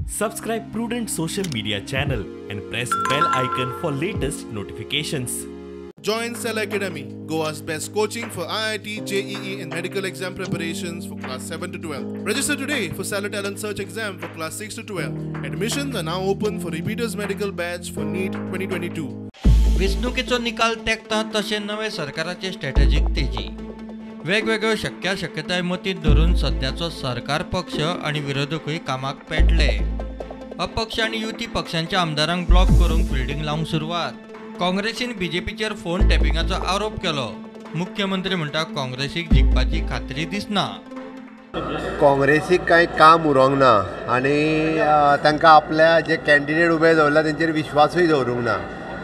Subscribe Prudent social media channel and press bell icon for latest notifications. Join Cell Academy, Goa's best coaching for IIT, JEE and medical exam preparations for class 7 to 12. Register today for Cell Talent Search exam for class 6 to 12. Admissions are now open for repeaters medical batch for NEET 2022. वेंचणुकेचो निकाल तेंकता तशें नवे सरकाराचे strategic तेजी वेगवेगळ्यो शक्यताय मतींत धरून सध्याचो सरकार पक्ष आनी विरोधकूय कामाक पेटले. अपक्ष आनी युती पक्षांच्या आमदारांक ब्लॉक करूंक फिल्डिंग लावंक सुरवात. काँग्रेसीन बीजेपीचेर फोन टॅपिंगाचो आरोप केलो. मुख्यमंत्री म्हणटा काँग्रेसीक जिखपाची खात्री दिसना. काँग्रेसीक कांय काम उरोंक ना आनी तांकां आपल्या जे कॅन्डिडेट उबे दवरला तेंचेर विश्वासूय दवरूंक ना.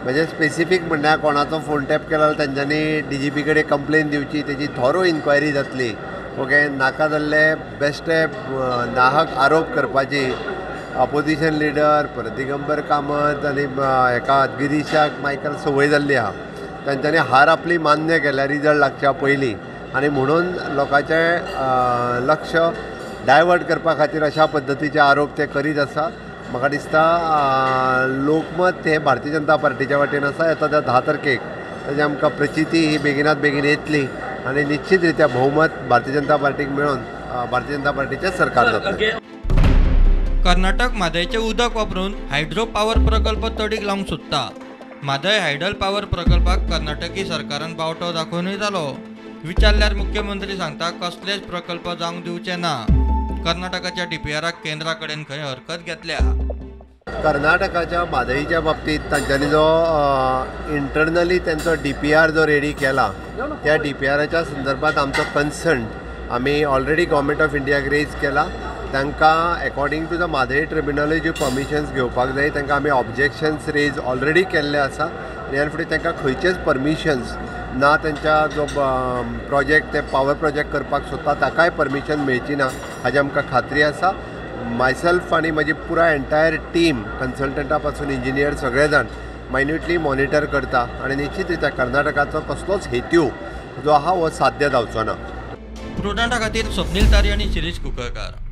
म्हणजे स्पेसिफीक म्हणल्यार कोणाचो फोन टॅप केला जाल्यार तांच्यांनी DGP कडेन कंप्लेन दिवची, तेजी थॉरो इन्क्वायरी जातली. ओके, नाका जाल्ले बेश्टे नाहक आरोप करपाची ऑपोजिशन लिडर दिगंबर कामत आनी हेका गिरीशाक मायकल संवय जाल्ली आहा. तांच्यांनी हार आपली मान्य केल्या रिजल्ट लागच्या पयलीं आनी म्हणून लोकांचें लक्ष डायवर्ट करपा खातीर अशा पद्दतीचे आरोप ते करीत आसा. म्हाका दिसता लोकमत हे भारतीय जनता पार्टीच्या वाटेन आसा. येता त्या 10 तारखेक ताची आमकां प्रचिती ही बेगिनात बेगीन येतली आनी निश्चित रित्या भोवमत भारतीय जनता पार्टीक मेळून भारतीय जनता पार्टीचें सरकार जातलें. कर्नाटक म्हादयचें उदक वापरून हायड्रो पावर प्रकल्प तडीक लावंक सोदता. म्हादय हायडल पावर प्रकल्पाक कर्नाटकी सरकारान बावटो दाखोवनूय जालो. विचारल्यार मुख्यमंत्री सांगता कसलेच प्रकल्प जावंक दिवचे ना. कर्नाटकाच्या DPRाक केंद्रा कडेन खंय हरकत घेतल्या. कर्नाटकाच्या म्हादईच्या बाबतीत तांच्यांनी जो इंटरनली त्यांचो DPR जो रेडी केला त्या DPRच्या संदर्भात आमचो कन्सर्न आमी ऑलरेडी गव्हर्मेंट ऑफ इंडियाक रेज केला. तांकां according to the Mhadei tribunal जी परमिशन्स घेवपाक जाय तांकां आमी ऑब्जेक्शन्स रेज ऑलरेडी केल्ले आसा. ह्या फुडें तांकां खंयचेच परमिशन्स ना तेंच्या जो प्रोजेक्ट ते पावर प्रोजेक्ट करपाक सोदता ताकाय परमिशन मेळची ना हाची आमकां खात्री आसा. मायसेल्फ आनी म्हजी पुराय एंटायर टीम कन्सल्टंटा पासून इंजिनियर सगळे जाण मायन्युटली मॉनिटर करता आनी निश्चित रित्या कर्नाटकाचो कसलोच हेतू जो आहा हो साध्य जावचो ना. प्रुडंटा खातीर स्वप्नील तारी आनी शिरीष कुंकळकार.